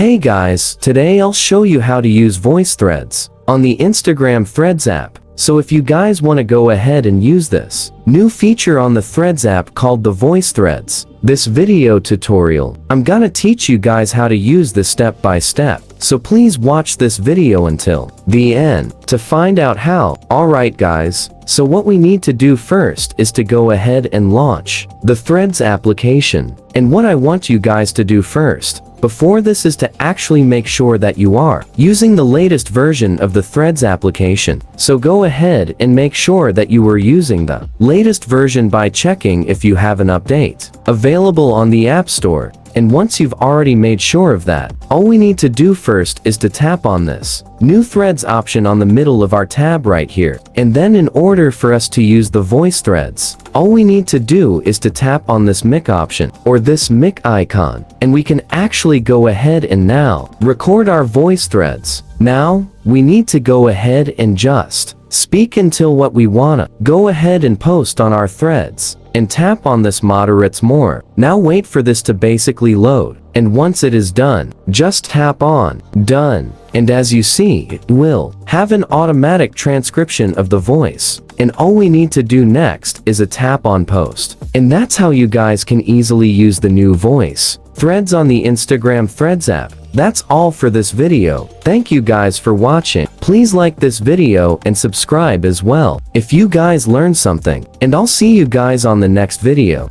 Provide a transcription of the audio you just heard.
Hey guys, today I'll show you how to use voice threads on the Instagram Threads app. So if you guys want to go ahead and use this new feature on the Threads app called the voice threads, this video tutorial, I'm gonna teach you guys how to use this step by step. So please watch this video until the end to find out how. Alright guys, so what we need to do first is to go ahead and launch the Threads application. And what I want you guys to do first before this is to actually make sure that you are using the latest version of the Threads application. So go ahead and make sure that you are using the latest version by checking if you have an update available on the App Store. And once you've already made sure of that, all we need to do first is to tap on this new Threads option on the middle of our tab right here. And then in order for us to use the voice threads, all we need to do is to tap on this mic option or this mic icon, and we can actually go ahead and now record our voice threads. Now, we need to go ahead and just speak until what we wanna. Go ahead and post on our threads and tap on this moderates more. Now wait for this to basically load. And once it is done, just tap on done. And as you see, it will have an automatic transcription of the voice. And all we need to do next is a tap on post. And that's how you guys can easily use the new voice threads on the Instagram Threads app. That's all for this video. Thank you guys for watching. Please like this video and subscribe as well if you guys learned something. And I'll see you guys on the next video.